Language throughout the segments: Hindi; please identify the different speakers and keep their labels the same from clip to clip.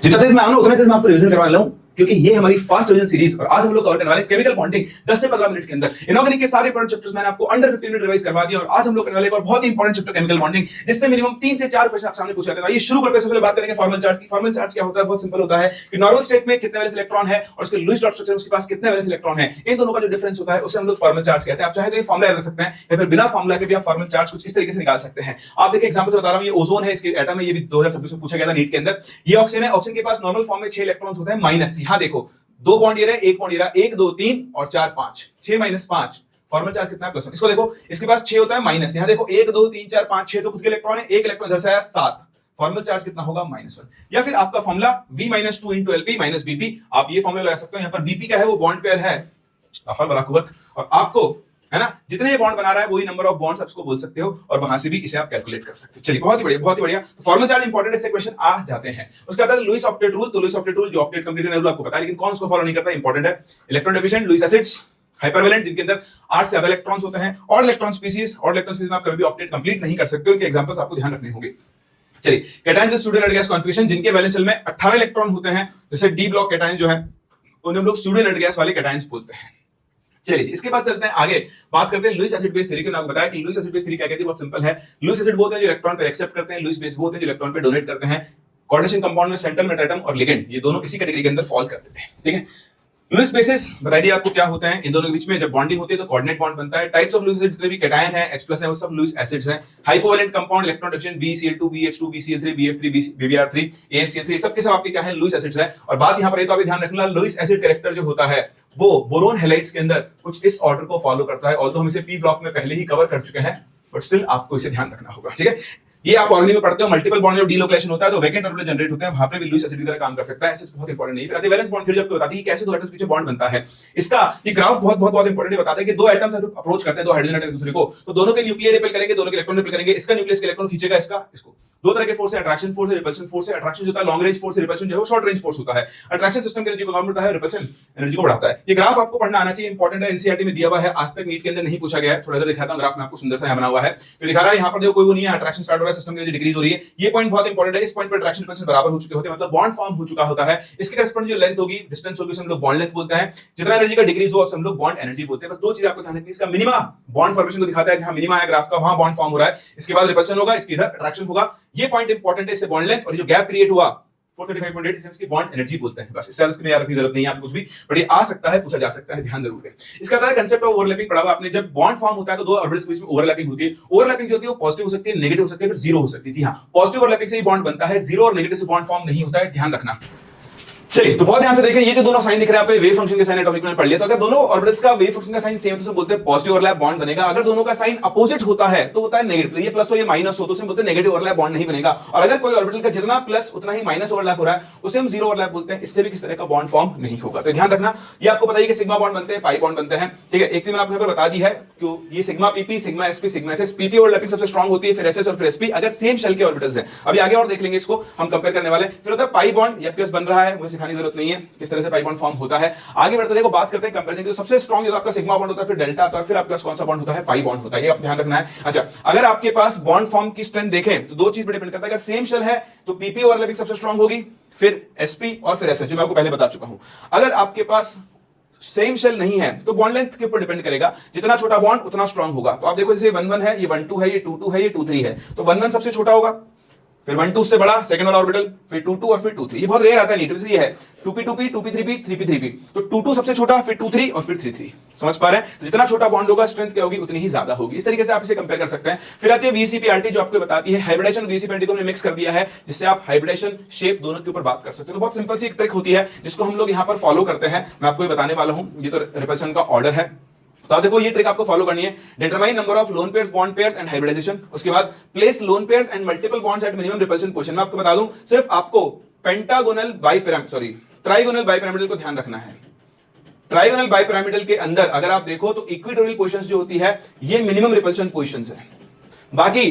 Speaker 1: जितना तेज मैं आऊँ उतना तेज मैं आपको रिवीजन करवा लूं, क्योंकि ये हमारी फास्ट रिवीजन सीरीज और आज हम लोग कवर करने वाले केमिकल बॉन्डिंग 10 से 15 मिनट के अंदर। इनऑर्गेनिक के सारे इंपॉर्टेंट चैप्टर्स मैंने आपको अंडर 15 मिनट रिवाइज करवा दिया और आज हम लोग करने वाले एक और बहुत ही इंपॉर्टेंट चैप्टर केमिकल बॉन्डिंग, जिससे मिनिमम 3 से 4 क्वेश्चन आप सामने पूछ जाते हैं। ये शुरू करते हैं, सबसे पहले बात करेंगे फॉर्मल चार्ज की। फॉर्मल चार्ज क्या होता है? बहुत सिंपल होता है कि नॉर्मल स्टेट में कितने वैलेंस इलेक्ट्रॉन है और उसके लुईस डॉट स्ट्रक्चर उसके पास कितने वैलेंस इलेक्ट्रॉन है, इन दोनों का जो डिफरेंस होता है उसे हम लोग फॉर्मल चार्ज कहते हैं। आप चाहे तो ये फॉर्मूला याद रख सकते हैं या फिर बिना फॉर्मूला के भी आप फॉर्मल चार्ज कुछ इस तरीके से निकाल सकते हैं। आप देखिए एग्जांपल से बता रहा हूं, ये ओजोन है, इसके एटम है, ये भी 2026 में पूछा गया था नीट के अंदर। ये ऑक्सीजन है, ऑक्सीजन के पास नॉर्मल फॉर्म में 6 इलेक्ट्रॉन्स होते हैं माइनस। यहां देखो 2 बॉन्ड ये रहा, 1 बॉन्ड ये रहा, 1 2 3 और 4 5, 6 माइनस 5। फॉर्मल चार्ज कितना है? प्लस 1। इसको देखो, इसके पास 6 होता है माइनस। यहां देखो 1 2 3 4 5 6 तो खुद के इलेक्ट्रॉन है, 1 इलेक्ट्रॉन इधर से आया 7। फॉर्मल चार्ज कितना होगा? -1। या फिर आपका फॉर्मूला V - 2 * Lp - Bp, आप ये फॉर्मूला लगा सकते हो। यहां पर Bp क्या है? वो बॉन्ड पेयर है, और आपको है ना, जितने ये बॉन्ड बना रहा है वही नंबर ऑफ बॉन्ड्स आप इसको बोल सकते हो और वहां से भी इसे आप कैलकुलेट कर सकते हो। चलिए बहुत ही बढ़िया, बहुत ही बढ़िया। तो फॉर्मल चार्ज इंपॉर्टेंट है, इससे क्वेश्चन आ जाते हैं। उसके बाद लुईस ऑक्टेट रूल। तो लुईस ऑक्टेट रूल जो ऑक्टेट कंप्लीट रूल आपको पता है, लेकिन कौन उसको फॉलो नहीं करता, इंपॉर्टेंट है। इलेक्ट्रॉन डेफिशिएंट लुईस एसिड्स, हाइपरवैलेंट जिनके अंदर 8 से ज्यादा इलेक्ट्रॉन्स होते हैं, और इलेक्ट्रॉन स्पीशीज में आप कभी भी ऑक्टेट कंप्लीट नहीं कर सकते हो। इनके एग्जांपल्स आपको ध्यान रखने होंगे। चलिए, cations with pseudo inert gas configuration, जिनके वैलेंस शेल में 18 इलेक्ट्रॉन होते हैं, जैसे डी ब्लॉक कैटायंस जो है उन्हें हम लोग स्यूडो इनर्ट गैस वाले कैटायंस बोलते हैं। चलिए, इसके बाद चलते हैं आगे, बात करते हैं लुईस एसिड बेस थ्योरी की। मैंने आपको बताया कि लुईस एसिड बेस थ्योरी क्या कहती है, बहुत सिंपल है। लुईस एसिड वो होते हैं जो इलेक्ट्रॉन पे एक्सेप्ट करते हैं, लुईस बेस वो होते हैं जो इलेक्ट्रॉन पे डोनेट करते हैं। कोऑर्डिनेशन कंपाउंड में सेंट्रल मेटल एटम और लिगेंड, ये दोनों इसी कैटेगरी के अंदर फॉल करते हैं। ठीक है, लुईस बेसिस बता दिया आपको क्या होता है। इन दोनों के बीच में जब बॉन्डिंग होती है तो कोऑर्डिनेट बॉन्ड बनता है। टाइप्स ऑफ लुईस एसिड्स जितने भी कैटायन है, H+ है, वो सब लुईस एसिड्स हैं। हाइपोवैलेंट compound, electron deficient, BeCl2, BH2, BCl3, BF3, BBr3, AnCl3, सब के सब आपके क्या है? लुईस एसिड्स हैं। और बात यहां पर ये तो अभी ध्यान रखना, लुईस एसिड कैरेक्टर जो होता है वो बोरोन हैलाइड्स के अंदर कुछ इस ऑर्डर को फॉलो करता है। ऑल्दो हम इसे पी ब्लॉक में पहले ही कवर कर चुके हैं, बट स्टिल आपको इसे ध्यान रखना होगा। ठीक है, ये आप ऑर्गेनिक में पढ़ते हो, मल्टीपल बॉन्ड जब डीलोकेशन होता है तो वैकेंट ऑर्बिटल जनरेट होते हैं, वहां पे भी लुईस एसिड की तरह काम कर सकता है। ऐसे बहुत इंपॉर्टेंट नहीं। फिर आती है वैलेंस बॉन्ड थ्योरी, आपको बताती है कि कैसे दो एटम्स के बीच बॉन्ड बनता है। इसका ये ग्राफ बहुत बहुत बहुत इंपॉर्टेंट बताता है कि दो एटम्स जब अप्रोच करते हैं, दो हाइड्रोजन एटम एक दूसरे को, तो दोनों के न्यूक्लियर रिपेल करेंगे, दोनों के इलेक्ट्रॉन रिपेल करेंगे। इसका न्यूक्लियस के इलेक्ट्रॉन खींचेगा इसका, इसको। दो तरह के फोर्स है, अट्रैक्शन फोर्स है, रिपल्शन फोर्स है। अट्रैक्शन जो होता है लॉन्ग रेंज फोर्स है, रिपल्शन जो है शॉर्ट रेंज फोर्स होता है। अट्रैक्शन सिस्टम की एनर्जी को कम करता है, रिपल्शन एनर्जी को बढ़ाता है। ये ग्राफ आपको पढ़ना आना चाहिए, इंपॉर्टेंट है, एनसीईआरटी में दिया हुआ है, आज तक नीट के अंदर नहीं पूछा गया है। थोड़ा सा दिखाता हूं ग्राफ में आपको, सुंदर सा बना हुआ है। तो दिखा रहा है यहां पर देखो कोई वो नहीं है, अट्रैक्शन स्टार्ट हो रहा है, सिस्टम की एनर्जी डिक्रीज हो रही है। ये पॉइंट बहुत इंपॉर्टेंट है। इस पॉइंट पर अट्रैक्शन रिपल्शन बराबर हो चुके होते हैं, मतलब बॉन्ड फॉर्म हो चुका होता है। इसके करस्पॉन्डिंग जो लेंथ होगी, डिस्टेंस होगी, उसे हम लोग बॉन्ड लेंथ बोलते हैं। जितना एनर्जी का डिक्रीज हो उसे हम लोग बॉन्ड एनर्जी बोलते हैं। बस दो चीजें आपको ध्यान रखनी है। इसका मिनिमा बॉन्ड फॉर्मेशन को दिखाता है, जहां मिनिमा है ग्राफ का वहां बॉन्ड फॉर्म हो रहा है। इसके बाद रिपल्शन होगा, इसके इधर अट्रैक्शन होगा। ये पॉइंट इंपॉर्टेंट है, इससे बॉन्ड लेंथ और जो गैप क्रिएट हुआ 435.8, इसे इसकी बॉन्ड एनर्जी बोलते हैं। बस इससे इसको याद रखने की जरूरत नहीं है आपको कुछ भी, बट ये आ सकता है, पूछा जा सकता है, ध्यान जरूर दें। इसका था कंसेप्ट ऑफ ओवरलैपिंग पढ़ा हुआ आपने। जब बॉन्ड फॉर्म होता है तो दो ऑर्बिटल्स के बीच में ओवरलैपिंग होती है। ओवरलैपिंग जो होती है वो पॉजिटिव हो सकती है, नेगेटिव हो सकती है, फिर जीरो हो सकती है। जी हां, पॉजिटिव ओवरलैपिंग से ही बॉन्ड बनता है, जीरो और नेगेटिव से बॉन्ड फॉर्म नहीं होता है, ध्यान रखना। चलिए, तो बहुत ध्यान से देखें, ये जो दोनों साइन दिख रहे हैं आपको, वेव फंक्शन के साइन एटॉमिक में पढ़ लिया। तो अगर दोनों ऑर्बिटल्स का वेव फंक्शन का साइन सेम है तो उसे बोलते हैं पॉजिटिव ओवरलैप बॉन्ड बनेगा। अगर दोनों का साइन अपोजिट होता है तो होता है नेगेटिव। ये प्लस हो ये माइनस हो तो उसे बोलते हैं नेगेटिव ओवरलैप बॉन्ड नहीं बनेगा। और अगर कोई ऑर्बिटल का जितना प्लस उतना ही माइनस ओवरलैप हो रहा है उसे हम जीरो ओवरलैप बोलते हैं। इससे भी किस तरह का बॉन्ड फॉर्म नहीं होगा। तो ध्यान रखना, ये आपको बताइए कि सिग्मा बॉन्ड बनते हैं, पाई बॉन्ड बनते हैं। ठीक है, एक चीज मैंने आपको यहां पर बता दी है कि ये sigma PP, sigma SP, sigma SS, PP overlapping सबसे स्ट्रांग होती है, फिर एसएस और फिर एसपी, अगर सेम शेल के ऑर्बिटल्स हैं। अभी आगे और देख लेंगे, इसको हम कंपेयर करने वाले। फिर होता है पाई बॉन्ड, ये आपके पास बन रहा है, मुझे सिखाने की जरूरत नहीं है किस तरह से पाई बॉन्ड फॉर्म होता है। आगे बढ़ते देखो, बात करते हैं कंपैरिजन की। तो सबसे स्ट्रांग जो आपका सिग्मा बॉन्ड होता है, फिर डेल्टा आता है, फिर आपके पास कौन सा बॉन्ड होता है? पाई बॉन्ड होता है। ये आप ध्यान रखना है। अच्छा, अगर आपके पास बॉन्ड फॉर्म की स्ट्रेंथ देखें तो दो चीज पर डिपेंड करता है। अगर सेम शेल है तो पीपी ओवरलैपिंग सबसे स्ट्रांग होगी, फिर एसपी और फिर एसएच, जो मैं आपको पहले बता चुका हूं। अगर आपके पास सेम शेल नहीं है तो बॉन्ड लेंथ के ऊपर डिपेंड करेगा, जितना छोटा बॉन्ड उतना स्ट्रांग होगा। तो आप देखो, जैसे 1 1 है, ये 1 2 है, ये 2 2 है, ये 2 3 है, तो 1 1 सबसे छोटा होगा, फिर 1 2 से बड़ा सेकंड वाला ऑर्बिटल, फिर 2 2 और फिर 2 3। ये बहुत रेयर आता है नीट में, ये है 2p 2p 2p 3p 3p 3p, तो 2 2 सबसे छोटा, फिर 2 3 और फिर 3 3। समझ पा रहे हैं? तो जितना छोटा बॉन्ड होगा स्ट्रेंथ क्या होगी उतनी ही ज्यादा होगी। इस तरीके से आप इसे कंपेयर कर सकते हैं। फिर आती है VCPRT, जो आपको बताती है हाइब्रिडेशन। VCPRT को हमने मिक्स कर दिया है, जिससे आप हाइब्रिडेशन शेप दोनों के ऊपर बात कर सकते हो। तो बहुत सिंपल सी एक ट्रिक होती है जिसको हम लोग यहां पर फॉलो करते हैं, मैं आपको ये बताने वाला हूं। ये तो रिपल्शन का ऑर्डर है, तो आप देखो ये ट्रिक आपको फॉलो करनी है। Determine number of lone pairs, bond pairs and hybridisation. उसके बाद place lone pairs and multiple bonds at minimum repulsion position. मैं आपको बता दूं, सिर्फ आपको पेंटागोनल ट्राइगोनल बाइपिरामिडल को ध्यान रखना है। ट्राइगोनल बाइपिरामिडल के अंदर अगर आप देखो तो इक्वेटोरियल पोजीशंस जो होती है ये मिनिमम रिपल्शन पोजीशंस है। बाकी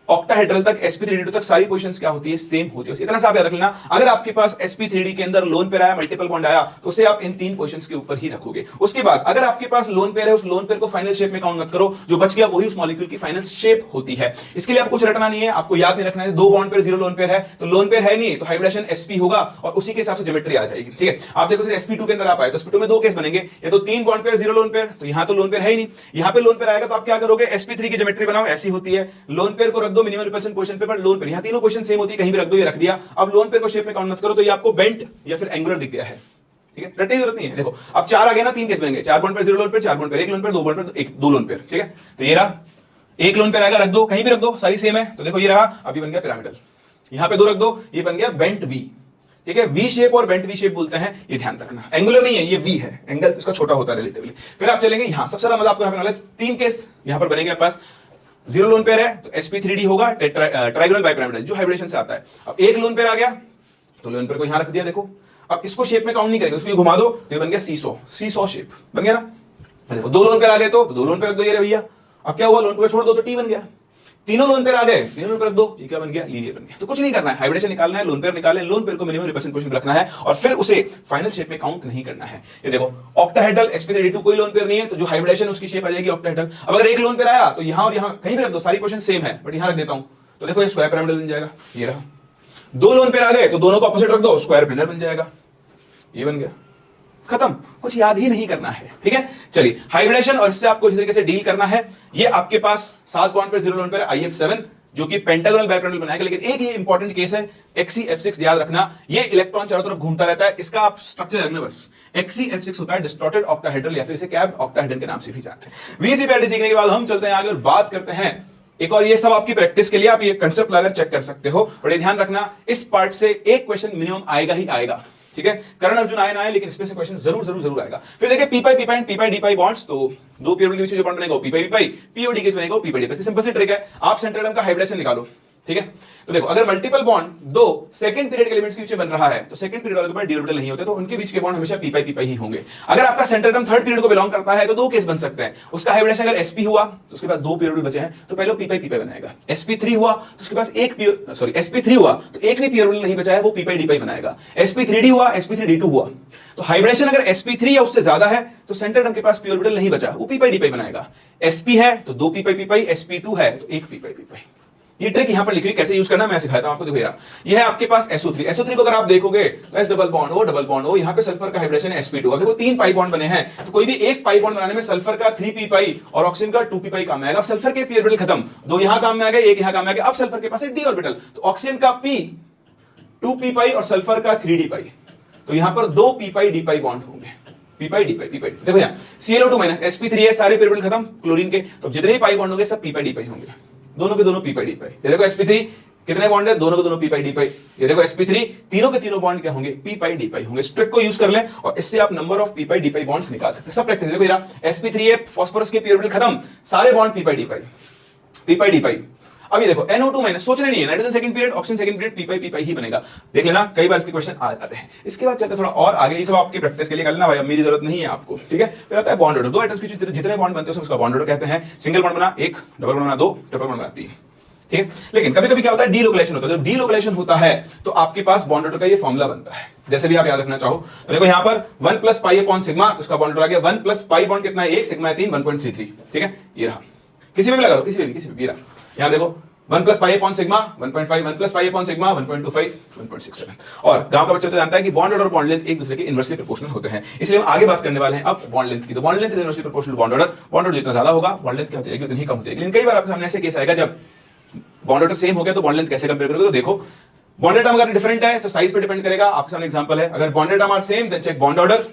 Speaker 1: ऑक्टाहेड्रल तक sp3d2 तक सारी पोजीशंस क्या होती है, सेम होती है। इतना सा आप याद रख लेना, अगर आपके पास sp3d के अंदर लोन पेयर आया, मल्टीपल बॉन्ड आया, तो उसे आप इन तीन पोजीशंस के ऊपर ही रखोगे। उसके बाद अगर आपके पास लोन पेयर है, उस लोन पेयर को फाइनल शेप में काउंट मत करो, जो बच गया वही उस मॉलिक्यूल की फाइनल शेप होती है। इसके लिए आपको कुछ रटना नहीं है, आपको याद नहीं रखना है। दो bond pair, zero lone pair है, तो लोन पेयर है नहीं तो हाइब्रिडेशन sp होगा और उसी के हिसाब से ज्योमेट्री आ जाएगी। ठीक है, आप देखो sp2 के अंदर आप आए तो sp2 में दो केस बनेंगे, या तो तीन bond pair zero lone pair, तो यहां तो लोन पेयर है ही नहीं, यहां पे लोन पेयर आएगा तो आप क्या करोगे, sp3 की ज्योमेट्री बनाओ, ऐसी होती है। लोन पेयर को रख दो मिनिमम रिपल्शन पोजीशन पे, पर लोन पेयर यहां तीनों पोजीशन सेम होती है, कहीं भी रख दो, ये रख दिया। अब लोन पेयर को शेप में काउंट मत करो, तो ये आपको बेंट या फिर एंगुलर दिख गया है। ठीक है, रटने की जरूरत नहीं है। देखो अब चार आ गए ना, तीन केस बनेंगे, चार bond pair zero lone pair, चार बॉन्ड पेयर एक लोन पेयर, दो बॉन्ड पेयर एक दो लोन पेयर। ठीक है, तो ये रहा एक लोन पेयर आएगा, रख दो, कहीं भी रख दो, सारी सेम है। तो देखो ये रहा, अभी बन गया पिरामिडल, यहां पे दो रख दो, ये बन गया बेंट वी। ठीक है, वी शेप और बेंट वी शेप बोलते हैं, ये ध्यान रखना। एंगुलर नहीं है, ये वी है, एंगल इसका छोटा होता है रिलेटिवली। फिर आप चलेंगे यहां, सबसे ज्यादा मजा आपको यहां पे नॉलेज, तीन केस यहां पर बनेंगे पास। जीरो लोन पेयर है तो sp3d होगा, ट्राइगोनल बाइपिरामिडल जो हाइब्रिडेशन से आता है। अब एक लोन पेयर आ गया तो लोन पेयर को यहां रख दिया। देखो अब इसको शेप में काउंट नहीं करेंगे, उसको घुमा दो तो ये बन गया सीसो, सीसो शेप बन गया ना। देखो दो लोन पेयर आ गए तो दो लोन पेयर रख दो, ये भैया। अब क्या हुआ, लोन पेयर छोड़ दो तो टी बन गया। तीनों लोन पेयर आ गए, तीनों लोन पेयर रख दो, ये क्या बन गया, लीनियर बन गया। तो कुछ नहीं करना है, हाइब्रिडेशन निकालना है, लोन पेयर निकालना है, लोन पेयर को मिनिमम रिपल्शन पोजीशन रखना है और फिर उसे फाइनल शेप में काउंट नहीं करना है। ये देखो ऑक्टाहेड्रल sp3d2 कोई लोन पेयर नहीं है, तो जो हाइब्रिडेशन उसकी शेप आ जाएगी ऑक्टाहेड्रल। अब अगर एक लोन पेयर आया तो यहां और यहां कहीं भी रख दो, सारी पोजीशन सेम है, बट यहां रख देता हूं तो देखो ये स्क्वायर पिरामिडल बन जाएगा, ये रहा। दो लोन पेयर आ गए तो दोनों को ऑपोजिट रख दो, स्क्वायर पिलर बन जाएगा, ये बन गया, खत्म, कुछ याद ही नहीं करना है। ठीक है, चलिए हाइब्रिडेशन और इससे आपको इस तरीके से डील करना है। ये आपके पास 7 bond pair zero lone pair IF7 जो कि पेंटागोनल बाइपिरामिडल बनाएगा। लेकिन एक ये इंपॉर्टेंट केस है XeF6, याद रखना, ये इलेक्ट्रॉन चारों तरफ घूमता रहता है, इसका आप स्ट्रक्चर रखना बस। XeF6 होता है डिस्टॉर्टेड ऑक्टाहेड्रल या फिर इसे कैप्ड ऑक्टाहेड्रल के नाम से भी जानते हैं। VCPRT सीखने के बाद हम चलते हैं आगे और बात करते हैं एक और, ये सब आपकी प्रैक्टिस के लिए आप ये कंसेप्ट लाकर चेक कर सकते हो, और ये ध्यान रखना इस पार्ट से एक क्वेश्चन मिनिमम आएगा ही आएगा। ठीक है, करण अर्जुन आए ना आए, लेकिन इसमें से क्वेश्चन जरूर जरूर जरूर आएगा। फिर देखिए p pi and p pi d pi bonds, तो दो पीओडी के बीच में जो बॉन्ड बनेगा वो p पाई p और d के बीच बनेगा वो p पाई d। सिंपल सी ट्रिक है, आप सेंट्रल एटम का हाइब्रिडेशन निकालो। ठीक है, तो देखो अगर मल्टीपल बॉन्ड दो सेकंड पीरियड के एलिमेंट्स के बीच में बन रहा है तो सेकंड पीरियड वाले के पास डी ऑर्बिटल नहीं होते, तो उनके बीच के बॉन्ड हमेशा p पाई ही होंगे। अगर आपका सेंट्रल एटम थर्ड पीरियड को बिलोंग करता है तो दो केस बन सकते हैं, उसका हाइब्रिडेशन अगर sp हुआ तो उसके बाद दो पीरियड भी बचे हैं तो पहले p पाई बनाएगा, sp3 हुआ तो उसके पास एक sp3 हुआ तो एक भी पीरियड नहीं बचा है, वो p पाई d पाई बनाएगा। sp3d हुआ, sp3d2 हुआ, तो हाइब्रिडेशन अगर sp3 या उससे ज्यादा है तो सेंट्रल एटम के पास p ऑर्बिटल नहीं बचा, वो p पाई d पाई बनाएगा। sp है तो दो p पाई, sp2 है तो एक p पाई। ये ट्रिक यहां पर लिखी हुई, कैसे यूज करना मैं सिखाता हूं आपको। देखो यार, ये है आपके पास SO3 को अगर आप देखोगे तो S double bond O double bond O, यहां पे सल्फर का हाइब्रिडेशन है sp2। अब देखो तीन पाई बॉन्ड बने हैं, तो कोई भी एक पाई बॉन्ड बनाने में सल्फर का 3p पाई और ऑक्सीजन का 2p पाई काम में आएगा। अब सल्फर के p ऑर्बिटल खत्म, दो यहां काम में आ गए, एक यहां काम में आ गया। अब सल्फर के पास है d ऑर्बिटल, तो ऑक्सीजन का p 2p पाई और सल्फर का 3d पाई, तो यहां पर दो p पाई d पाई बॉन्ड होंगे, p पाई d पाई। देखो यार Cl2 माइनस sp3 है, सारे p ऑर्बिटल खत्म क्लोरीन के, तो जितने भी पाई बॉन्ड होंगे सब p पाई d पाई होंगे, दोनों के दोनों p पाई d पाई। ये देखो sp3 कितने बॉन्ड है, दोनों के दोनों p पाई d पाई। ये देखो sp3 तीनों के तीनों बॉन्ड क्या होंगे, p पाई d पाई होंगे। इस ट्रिक को यूज कर लें और इससे आप number of p pi d pi bonds निकाल सकते हैं। सब प्रैक्टिस देखो यार, sp3 है, फास्फोरस के p ऑर्बिटल खत्म, सारे बॉन्ड p पाई d पाई। अब ये देखो NO2 माइनस, सोचना नहीं है, nitrogen second period, oxygen second period, p पाई ही बनेगा। देख लेना, कई बार इसके क्वेश्चन आ जाते हैं। इसके बाद चलते थोड़ा और आगे, ये सब आपकी प्रैक्टिस के लिए कर लेना भाई, अब मेरी जरूरत नहीं है आपको। ठीक है, फिर आता है बॉन्ड ऑर्डर। दो एटम्स के बीच जितने बॉन्ड बनते हैं उसका बॉन्ड ऑर्डर कहते हैं। सिंगल बॉन्ड बना एक, डबल बॉन्ड बना दो, ट्रिपल बॉन्ड बना तीन। ठीक है, लेकिन कभी कभी क्या होता है, डीलोकेलेशन होता है। जब डीलोकेलेशन होता है तो आपके पास बॉन्ड ऑर्डर का ये फॉर्मूला बनता है, जैसे भी आप याद रखना चाहो। तो देखो यहां पर 1 प्लस पाई अपॉन सिग्मा, उसका बॉन्ड ऑर्डर आ गया 1 प्लस पाई बॉन्ड कितना है, 1 सिग्मा है 3, 1.33। ठीक है, ये रहा, किसी में भी लगा दो, किसी में भी, ये रहा। यहां देखो 1 plus pi upon sigma 1.5, 1 plus pi upon sigma 1.25, 1.67। और गांव का बच्चा तो जानता है कि बॉन्ड ऑर्डर और बॉन्ड लेंथ एक दूसरे के इनवर्सली प्रोपोर्शनल होते हैं, इसलिए हम आगे बात करने वाले हैं अब बॉन्ड लेंथ की। तो bond length is inversely proportional bond order. Bond order जितना ज्यादा होगा बॉन्ड लेंथ क्या होती है, उतनी ही कम होती है। लेकिन कई बार आपके सामने ऐसे केस आएगा जब बॉन्ड ऑर्डर सेम हो गया तो बॉन्ड लेंथ कैसे कंपेयर करोगे। तो देखो बॉन्डेड आर्म अगर डिफरेंट है तो साइज पे डिपेंड करेगा। आपके सामने एग्जांपल है, अगर bonded arm are same then check bond order,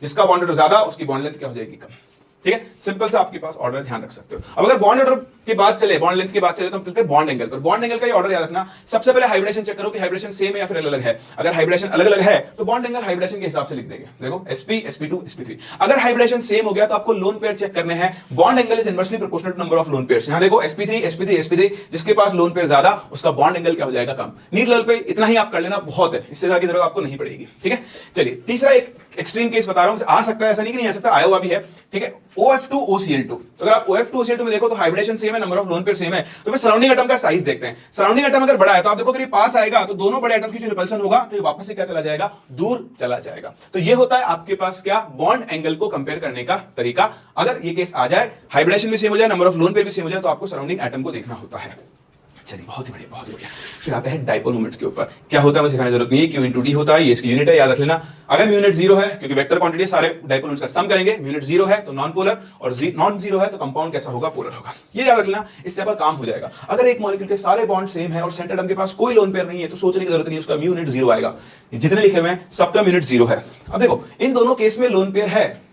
Speaker 1: जिसका बॉन्ड ऑर्डर ज्यादा उसकी बॉन्ड लेंथ क्या हो जाएगी, कम। ठीक है, सिंपल से आपके पास ऑर्डर ध्यान रख सकते हो। अब अगर बॉन्ड ऑर्डर की बात चले, बॉन्ड लेंथ की बात चले, तो हम चलते हैं बॉन्ड एंगल पर। बॉन्ड एंगल का ही ऑर्डर याद रखना। सबसे पहले हाइब्रिडेशन चेक करो कि हाइब्रिडेशन सेम है या फिर अलग अलग है। अगर हाइब्रिडेशन अलग अलग है तो बॉन्ड एंगल हाइब्रिडेशन के हिसाब से लिख देंगे। देखो sp sp2 sp3। अगर हाइब्रिडेशन सेम हो गया तो आपको लोन पेयर चेक करने हैं। Bond angle is inversely proportional to number of lone pairs. यहां देखो sp3 जिसके पास लोन पेयर ज्यादा उसका बॉन्ड एंगल क्या हो जाएगा, कम। नीट लेवल पे इतना ही आप कर लेना, बहुत है, इससे ज्यादा की जरूरत आपको नहीं पड़ेगी। ठीक है, चलिए तीसरा एक एक्सट्रीम केस बता रहा हूं, आ सकता है, ऐसा नहीं कि नहीं आ सकता, आया हुआ भी है, ठीक है। OF2 OCl2, तो अगर आप OF2 OCl2 में देखो तो हाइब्रिडेशन सेम है, number of lone pair same है, तो फिर सराउंडिंग एटम का साइज देखते हैं। सराउंडिंग एटम अगर बड़ा है तो आप देखो अगर ये पास आएगा तो दोनों बड़े एटम्स की जो रिपल्शन होगा तो ये वापस से क्या चला जाएगा, दूर चला जाएगा। तो ये होता है आपके पास क्या, बॉन्ड एंगल को कंपेयर करने का तरीका। अगर ये केस आ जाए, हाइब्रिडेशन भी सेम हो जाए, नंबर ऑफ लोन पेयर भी सेम हो जाए, तो आपको सराउंडिंग एटम को देखना होता है। चलिए, बहुत ही बढ़िया, बहुत ही बढ़िया। फिर आता है डाइपोल मोमेंट के ऊपर। क्या होता है मुझे सिखाने की जरूरत नहीं है, Q into D होता है, ये इसकी यूनिट है, याद रख लेना। अगर म्यू यूनिट 0 है, क्योंकि वेक्टर क्वांटिटी सारे डाइपोल मोमेंट्स का सम करेंगे, म्यू यूनिट 0 है तो नॉन पोलर, और नॉन 0 है तो कंपाउंड कैसा होगा, पोलर होगा। ये याद रख लेना, इससे आपका काम हो जाएगा। अगर एक मॉलिक्यूल के सारे बॉन्ड सेम है और सेंटर एटम के पास कोई लोन पेयर नहीं है, तो सोचने की जरूरत नहीं है, उसका म्यू यूनिट 0 आएगा। जितने लिखे हुए हैं सबका म्यू यूनिट 0 है। अब देखो इन दोनों केस में लोन पेयर है,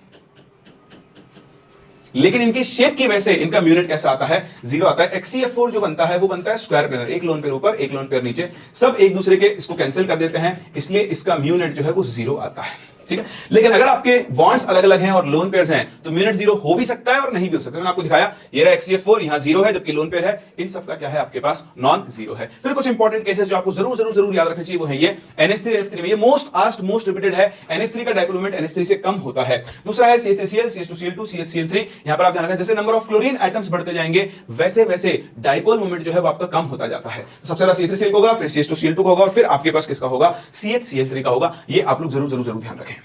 Speaker 1: लेकिन इनकी शेप की वजह से इनका म्यू यूनिट कैसा आता है, 0 आता है। XCF4 जो बनता है वो बनता है स्क्वायर प्लेनर, एक लोन पेयर ऊपर एक लोन पेयर नीचे, सब एक दूसरे के इसको कैंसिल कर देते हैं, इसलिए इसका म्यू यूनिट जो है वो 0 आता है, ठीक है। लेकिन अगर आपके बॉन्ड्स अलग अलग हैं और लोन पेयर्स हैं तो म्यू यूनिट 0 हो भी सकता है और नहीं भी हो सकता। मैंने आपको दिखाया, ये रहा XCF4, यहां 0 है जबकि लोन पेयर है, इन सबका क्या है आपके पास, नॉन 0 है। फिर कुछ इंपॉर्टेंट केसेस जो आपको जरूर जरूर जरूर याद रखने चाहिए वो है ये NH3 NF3 में, ये मोस्ट आस्क्ड मोस्ट रिपीटेड है, NF3 का डाइपोल मोमेंट NH3 से कम होता है। दूसरा है CH3Cl CH2Cl2 CHCl3, यहां पर आप ध्यान रखें जैसे नंबर ऑफ क्लोरीन एटम्स बढ़ते जाएंगे वैसे वैसे डाइपोल मोमेंट जो है वो आपका कम होता जाता है। तो सबसे ज्यादा CH3Cl होगा, फिर CH2Cl2 का होगा, और फिर आपके पास किसका होगा, CHCl3 का होगा। ये आप लोग जरूर जरूर जरूर ध्यान रखें।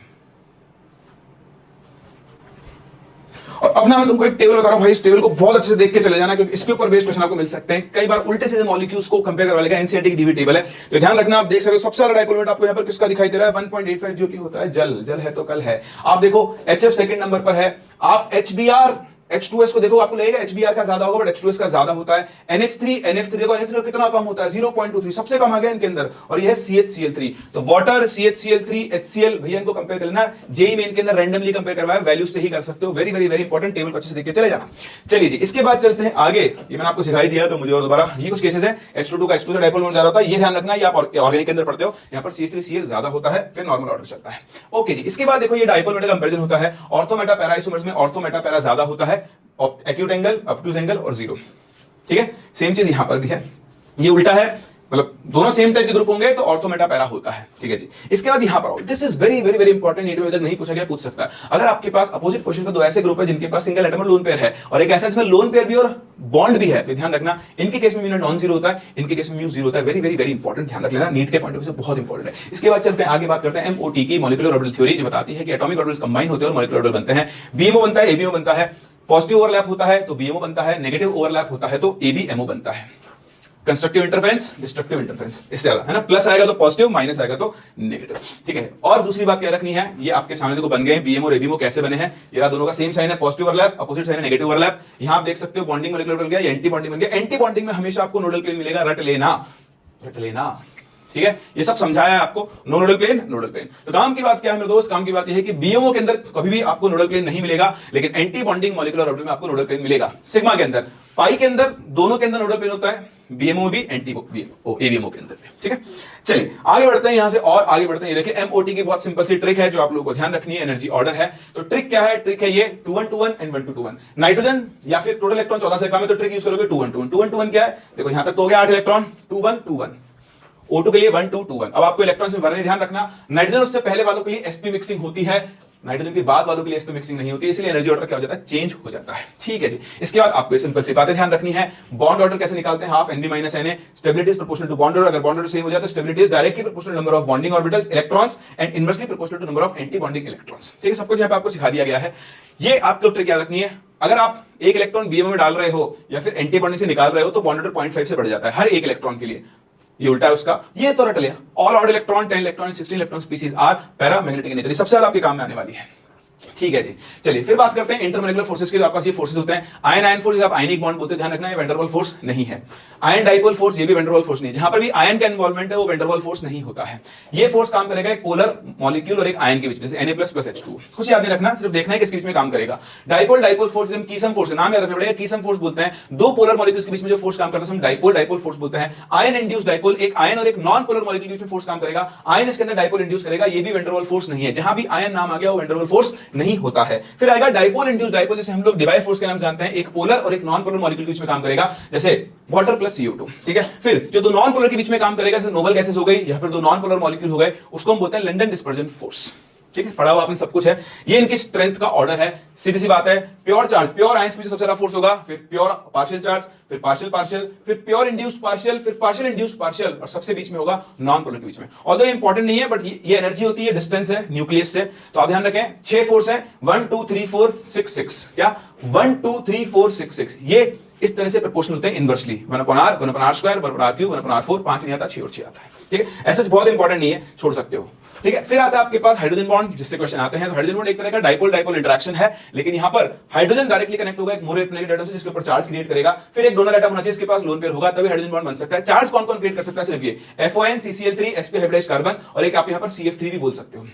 Speaker 1: और अब ना मैं तुमको एक टेबल बता रहा हूं भाई, इस टेबल को बहुत अच्छे से देख के चले जाना, क्योंकि इसके ऊपर बेस्ड क्वेश्चन आपको मिल सकते हैं। कई बार उल्टे सीधे मॉलिक्यूल्स को कंपेयर करवा लेगा, एनसीईआरटी की दी हुई टेबल है, तो ध्यान रखना। आप देख सकते हो सबसे ज्यादा डाइपोल मोमेंट आपको यहां पर किसका दिखाई दे रहा है, 1.85, जो कि होता है जल। जल है तो कल है। आप देखो HF सेकंड नंबर पर है। आप HBr H2S को देखो, आपको लगेगा HBr का ज्यादा होगा, बट H2S का ज्यादा होता है। NH3 NF3 देखो, NH3 कितना कम होता है, 0.23, सबसे कम आ गया इनके अंदर। और यह है CHCl3, तो वाटर, CHCl3, HCl, भैया इनको कंपेयर कर लेना। जेई मेन के अंदर रैंडमली कंपेयर करवाया, वैल्यूज से ही कर सकते हो। Very very very important, table को अच्छे से देख के चले जाना। चलिए जी, इसके बाद चलते हैं आगे। ये मैंने आपको सिखाई दिया तो मुझे और दोबारा, ये कुछ केसेस है H2 का H2 से डाइपोल मोमेंट ज्यादा होता है, ये ध्यान रखना। ये आप ऑर्गेनिक के अंदर पढ़ते हो, यहाँ पर CH3Cl ज्यादा होता है, फिर नॉर्मल ऑर्डर चलता है। ओके जी, इसके बाद देखो ये डाइपोल मोमेंट कंपैरिजन होता है। ऑर्थो मेटा पैरा आइसोमर्स में ऑर्थो मेटा पैरा ज्यादा होता है, एक्यूट एंगल, ऑब्टूज एंगल और 0, ठीक है। सेम चीज यहां पर भी है, ये उल्टा है, मतलब दोनों सेम टाइप के ग्रुप होंगे तो ऑर्थो मेटा पैरा होता है, ठीक है जी। इसके बाद यहां पर आओ, this is very very very important, ये तक नहीं पूछा गया, पूछ सकता है। अगर आपके पास अपोजिट पोजीशन पर दो ऐसे ग्रुप है जिनके पास सिंगल एटम और लोन पेयर है, और एक ऐसा जिसमें लोन पेयर भी और बॉन्ड भी है, तो ध्यान रखना इनके केस में म्यू नॉन 0 होता है, इनके केस में म्यू 0 होता है। वेरी वेरी वेरी इंपॉर्टेंट, ध्यान रख लेना, नीट के पॉइंट ऑफ व्यू से बहुत इंपॉर्टेंट है। इसके बाद चलते हैं आगे, बात करते हैं MOT की, मॉलिक्यूलर ऑर्बिटल थ्योरी, जो बताती है कि एटॉमिक ऑर्बिटल्स कंबाइन होते हैं और मॉलिक्यूलर ऑर्बिटल बनते हैं। BMO बनता है, ABMO बनता है। पॉजिटिव ओवरलैप होता है तो BMO बनता है, नेगेटिव ओवरलैप होता है तो ABMO बनता है। कंस्ट्रक्टिव इंटरफेरेंस, डिस्ट्रक्टिव इंटरफेरेंस, इससे ज्यादा है ना, प्लस आएगा तो पॉजिटिव, माइनस आएगा तो नेगेटिव, ठीक है। और दूसरी बात क्या रखनी है, ये आपके सामने देखो बन गए हैं BMO और ABMO कैसे बने हैं। ये रहा, दोनों का सेम साइन है, पॉजिटिव ओवरलैप, अपोजिट साइन है नेगेटिव ओवरलैप। यहां आप देख सकते हो बॉन्डिंग मॉलिक्यूलर बन गया, एंटी बॉन्डिंग बन गया। एंटी बॉन्डिंग में हमेशा आपको नोडल प्लेन मिलेगा, रट लेना, रट लेना, ठीक है। ये सब समझाया है आपको, no nodal plane, nodal plane. तो काम की बात क्या है मेरे दोस्त, काम की बात ये है कि BMO के अंदर कभी भी आपको नोडल प्लेन नहीं मिलेगा, लेकिन एंटी बॉन्डिंग मॉलिक्यूलर ऑर्बिटल में आपको नोडल प्लेन मिलेगा। सिग्मा के अंदर, पाई के अंदर, दोनों के अंदर नोडल प्लेन होता है, BMO भी, एंटी ABMO के अंदर, ठीक है। चलिए आगे बढ़ते हैं यहां से, और आगे बढ़ते हैं। ये देखिए MOT की बहुत सिंपल सी ट्रिक है जो आप लोगों को ध्यान रखनी है, एनर्जी ऑर्डर है। तो ट्रिक क्या है, ट्रिक है ये 2-1-2-1 एंड 1-2-2-1। नाइट्रोजन या फिर टोटल इलेक्ट्रॉन 14 से कम है तो ट्रिक यूज करोगे 2-1-2-1। 2-1-2-1 क्या है, देखो यहां तक तो हो गया 8 इलेक्ट्रॉन, 2-1-2-1। O2 के लिए 1-2-2-1। अब आपको इलेक्ट्रॉन्स में भरने ध्यान रखना, नाइट्रोजन उससे पहले वालों के लिए sp मिक्सिंग होती है, नाइट्रोजन के बाद वालों के लिए sp मिक्सिंग नहीं होती है, इसलिए एनर्जी ऑर्डर क्या हो जाता है, चेंज हो जाता है, ठीक है जी। इसके बाद आपको सिंपल सी बातें ध्यान रखनी है। बॉन्ड ऑर्डर कैसे निकालते हैं, half Nb minus Na, stability is proportional to bond order. अगर बॉन्ड ऑर्डर सेम हो जाए तो stability is directly proportional number of bonding orbitals electrons and inversely proportional to number of anti bonding electrons, ठीक है। सब कुछ यहां पे आपको सिखा दिया गया है। ये आपको ट्रिक याद रखनी है, अगर आप एक इलेक्ट्रॉन BMO में डाल रहे हो या फिर एंटी बॉन्डिंग से निकाल रहे हो तो बॉन्ड ऑर्डर 0.5 से बढ़ जाता है हर एक इलेक्ट्रॉन के लिए, ये उल्टा है उसका, ये तो रट लिया। All odd electron 10 electron 16 electron species are paramagnetic in nature, सबसे ज्यादा आपके काम में आने वाली है, ठीक है जी। चलिए फिर बात करते हैं इंटरमॉलिक्यूलर फोर्सेस की। तो आपके पास ये फोर्सेस होते हैं, आयन आयन फोर्स, आप आयनिक बॉन्ड बोलते हैं, ध्यान रखना ये वैन डर वाल्स फोर्स नहीं है। आयन डाइपोल फोर्स, ये भी वैन डर वाल्स फोर्स नहीं है। जहां पर भी आयन का इन्वॉल्वमेंट है वो वैन डर वाल्स फोर्स नहीं होता है। ये फोर्स काम करेगा एक पोलर मॉलिक्यूल और एक आयन के बीच में, जैसे Na+ + H2। कुछ याद नहीं रखना, सिर्फ देखना है किसके बीच में काम करेगा। डाइपोल डाइपोल फोर्स हम कीसम फोर्स, नाम याद रखना पड़ेगा, कीसम फोर्स बोलते हैं। दो पोलर मॉलिक्यूल्स के बीच में जो फोर्स काम करता है हम डाइपोल डाइपोल फोर्स बोलते हैं। आयन इंड्यूस्ड डाइपोल, एक आयन और एक नॉन पोलर मॉलिक्यूल के बीच में फोर्स काम करेगा, आयन इसके अंदर डाइपोल इंड्यूस करेगा, ये भी वैन डर वाल्स फोर्स नहीं है। जहां भी आयन नाम आ गया वो वैन डर वाल्स फोर्स नहीं होता है। फिर आएगा डाइपोल इंड्यूस्ड डाइपोल, जिसे हम लोग डिवाई फोर्स के नाम जानते हैं, एक पोलर और एक नॉन पोलर मॉलिक्यूल के बीच में काम करेगा, जैसे वाटर प्लस CO2, ठीक है। फिर जो दो नॉन पोलर के बीच में काम करेगा, जैसे नोबल गैसेस हो गई या फिर दो नॉन पोलर मॉलिक्यूल हो गए, उसको हम बोलते हैं लंडन डिस्पर्जन फोर्स, ठीक है, पढ़ा हुआ आपने सब कुछ है। ये इनकी स्ट्रेंथ का ऑर्डर है, सीधी सी बात है। प्योर चार्ज, प्योर आयंस में सबसे ज्यादा फोर्स होगा, फिर प्योर पार्शियल चार्ज, फिर पार्शियल पार्शियल, फिर प्योर इंड्यूस्ड पार्शियल, फिर पार्शियल इंड्यूस्ड पार्शियल, और सबसे बीच में होगा नॉन पोलर के बीच में। ऑल्दो इंपॉर्टेंट नहीं है, बट ये एनर्जी होती है डिस्टेंस है न्यूक्लियस से। तो आप ध्यान रखें 6 फोर्स है, 1 2 3 4 6 6, क्या 1 2 3 4 6 6, ये इस तरह से प्रोपोर्शनल होते हैं inversely, 1/r 1/r square 1/r3 1/r4, 5 नहीं आता 6 और 6 आता है। ठीक है, ऐसा बहुत इंपॉर्टेंट नहीं है, छोड़ सकते हो। ठीक है, फिर आता है आपके पास हाइड्रोजन बॉन्ड, जिससे क्वेश्चन आते हैं। तो हाइड्रोजन बॉन्ड एक तरह का डाइपोल डाइपोल इंटरेक्शन है, लेकिन यहां पर हाइड्रोजन डायरेक्टली कनेक्ट होगा एक मोर इलेक्ट्रोनेगेटिव एटम से, जिसके ऊपर चार्ज क्रिएट करेगा। फिर एक डोनर एटम होना चाहिए, इसके पास लोन पेयर होगा, तभी हाइड्रोजन बॉन्ड बन सकता है। चार्ज कौन कौन क्रिएट कर सकता है? सिर्फ ये FON CCl3 sp hybridised carbon, और एक आप यहां पर CF3 भी बोल सकते हो।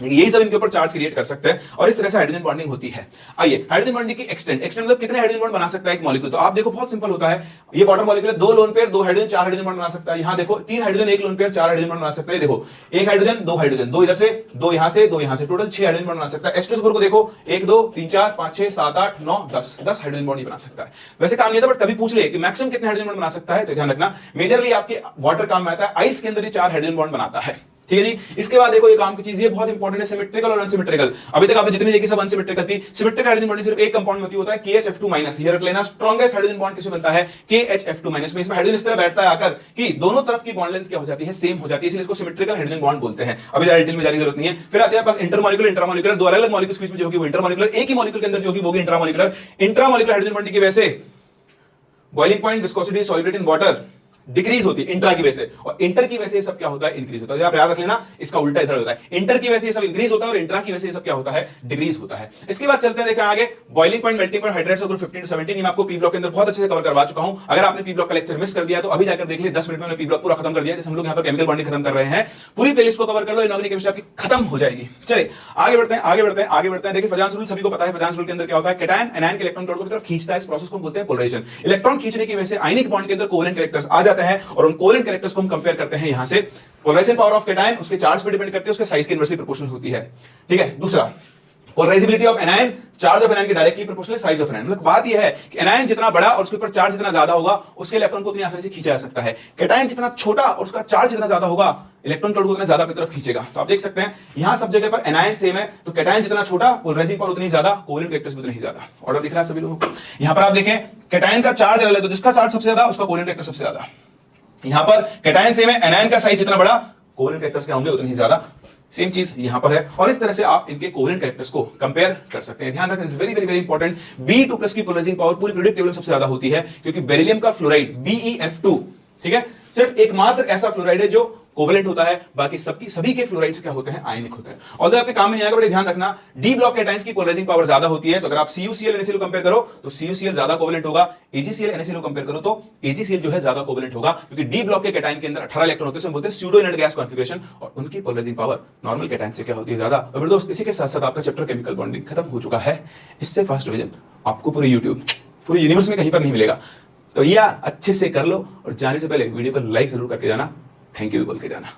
Speaker 1: यही सब इनके ऊपर चार्ज क्रिएट कर सकते हैं, और इस तरह से हाइड्रोजन बॉन्डिंग होती है। आइए हाइड्रोजन बॉन्डिंग की एक्सटेंट मतलब कितने हाइड्रोजन बॉन्ड बना सकता है एक मॉलिक्यूल। तो आप देखो बहुत सिंपल होता है, ये वाटर मॉलिक्यूल है, 2 lone pair 2 hydrogen 4 hydrogen bond बना सकता है। यहां देखो 3 hydrogen 1 lone pair 4 hydrogen bond बना सकता है। देखो 1 हाइड्रोजन 2 हाइड्रोजन, 2 इधर से 2 यहां से 2 यहां से, टोटल 6 हाइड्रोजन बॉन्ड बना सकता है। H2SO4 को देखो 1 2 3 4 5 6 7 8 9 10 हाइड्रोजन बॉन्ड बना सकता है। वैसे काम नहीं था, बट कभी पूछ ले कि मैक्सिमम कितने हाइड्रोजन बॉन्ड बना सकता है, तो ध्यान रखना मेजरली आपके वाटर काम में आता है। आइस के अंदर ये 4 हाइड्रोजन बॉन्ड बनाता है। ठीक है जी। इसके बाद देखो ये काम की चीज, ये बहुत इंपॉर्टेंट है, सिमेट्रिकल और अनसिमेट्रिकल। अभी तक आपने जितनी देखी सब अनसिमेट्रिकल थी। सिमेट्रिकल हाइड्रोजन बॉन्ड सिर्फ एक कंपाउंड में होता है, KHF2-। ये रख लेना, स्ट्रॉन्गेस्ट हाइड्रोजन बॉन्ड किसमें बनता है? KHF2-। में इसमें हाइड्रोजन इस तरह बैठता है आकर कि दोनों तरफ की बॉन्ड लेंथ क्या हो जाती है? सेम हो जाती है, इसलिए इसको सिमेट्रिकल हाइड्रोजन बॉन्ड बोलते हैं। अभी ज्यादा डिटेल में जाने की जरूरत नहीं है। फिर आते हैं पास इंटरमॉलिक्यूलर इंट्रामॉलिक्यूलर, दो अलग अलग मॉलिक्यूल्स के बीच में जो होगी वो इंटरमॉलिक्यूलर, एक ही मॉलिक्यूल के अंदर जो होगी वो इंट्रामॉलिक्यूलर। इंट्रामॉलिक्यूलर हाइड्रोजन बॉन्ड की वजह से boiling point, viscosity, solubility in water decrease होती है इंट्रा की वजह से, और इंटर की वजह से ये सब क्या होता है? इंक्रीज होता है। आप याद रख लेना, इसका उल्टा इधर होता है। इंटर की वजह से ये सब इंक्रीज होता है, और इंट्रा की वजह से ये सब क्या होता है? डिक्रीज होता है। इसके बाद चलते हैं, देखें आगे boiling point, melting point, hydrates group 15 to 17। मैं आपको पी ब्लॉक के अंदर बहुत अच्छे से कवर करवा चुका हूं। अगर आपने पी ब्लॉक का लेक्चर मिस कर दिया तो अभी जाकर देख ले, 10 मिनट में पी ब्लॉक पूरा खत्म कर दिया। जैसे हम लोग यहाँ पर केमिकल बॉन्डिंग खत्म कर रहे हैं, पूरी प्लेलिस्ट को कवर कर लो, इनऑर्गेनिक केमिस्ट्री आपकी खत्म हो जाएगी। चलिए आगे बढ़ते हैं, आगे बढ़ते हैं, आगे बढ़ते हैं। देखिए फजांस रूल सभी को पता है। फजांस रूल के अंदर क्या होता है? कैटायन एनायन के इलेक्ट्रॉन को तरफ खींचता है, इस प्रोसेस को बोलते हैं पोलराइजेशन। इलेक्ट्रॉन खींचने की वजह से आयनिक बॉन्ड के अंदर कोवेलेंट कैरेक्टर्स आ जाते हैं, और उन कोवेलेंट कैरेक्टर्स को हम कंपेयर करते हैं यहां से। पोलराइजेशन पावर ऑफ कैटायन उसके चार्ज पे डिपेंड करती है, उसके साइज के इनवर्सली प्रोपोर्शनल होती है। ठीक है, दूसरा polarizability of anion, charge of anion के directly proportional size of anion. मतलब बात यह है कि एनायन जितना बड़ा और उसके ऊपर चार्ज जितना ज्यादा होगा, उसके इलेक्ट्रॉन को उतनी आसानी से खींचा जा सकता है। कैटायन जितना छोटा और उसका चार्ज जितना ज्यादा होगा, इलेक्ट्रॉन को उतना ज्यादा अपनी तरफ खींचेगा। तो आप देख सकते हैं यहां सब जगह पर एनायन सेम है, तो कैटायन जितना छोटा, पोलराइजिंग पावर उतनी ज्यादा, कोवेलेंट कैरेक्टर्स भी उतनी ही ज्यादा। ऑर्डर दिख रहा है सभी लोगों को? यहां पर आप देखें कैटायन का चार्ज अलग है, तो जिसका चार्ज सबसे ज्यादा उसका कोवेलेंट कैरेक्टर सबसे ज्यादा। यहां पर कैटायन सेम है, एनायन का साइज जितना बड़ा, कोवेलेंट कैरेक्टर्स क्या होंगे? उतनी ही ज्यादा। सेम चीज यहां पर है, और इस तरह से आप इनके कोवेलेंट कैरेक्टर्स को कंपेयर कर सकते हैं। ध्यान रखना, very very very important. Be2+ की पोलराइजिंग पावर पूरी पीरियोडिक टेबल में सबसे ज्यादा होती है, क्योंकि बेरिलियम का फ्लोराइड BeF2, ठीक है, सिर्फ एकमात्र ऐसा फ्लोराइड है जो कोवेलेंट होता है, बाकी सभी के फ्लोराइड्स क्या होते हैं? आयनिक होते हैं। और आपके काम में नहीं आएगा, बड़े ध्यान रखना, डी ब्लॉक कैटायंस की पोलराइजिंग पावर ज्यादा होती है। तो अगर आप CuCl NaCl कंपेयर करो तो CuCl ज्यादा कोवेलेंट होगा, AgCl NaCl कंपेयर करो तो AgCl जो है ज्यादा कोवेलेंट होगा, क्योंकि डी ब्लॉक के कैटायन के अंदर 18 इलेक्ट्रॉन होते हैं, बोलते हैं स्यूडो इनर्ट गैस कॉन्फिगरेशन, और उनकी पोलराइजिंग पावर नॉर्मल कैटायन से क्या होती है? ज्यादा। और मेरे दोस्त, इसी के साथ साथ आपका चैप्टर केमिकल बॉन्डिंग खत्म हो चुका है। इससे फास्ट रिवीजन आपको पूरे यूट्यूब, पूरे यूनिवर्स में कहीं पर नहीं मिलेगा। तो यह अच्छे से कर लो, और जाने से पहले वीडियो को लाइक जरूर करके जाना, थैंक यू बोल के जाना।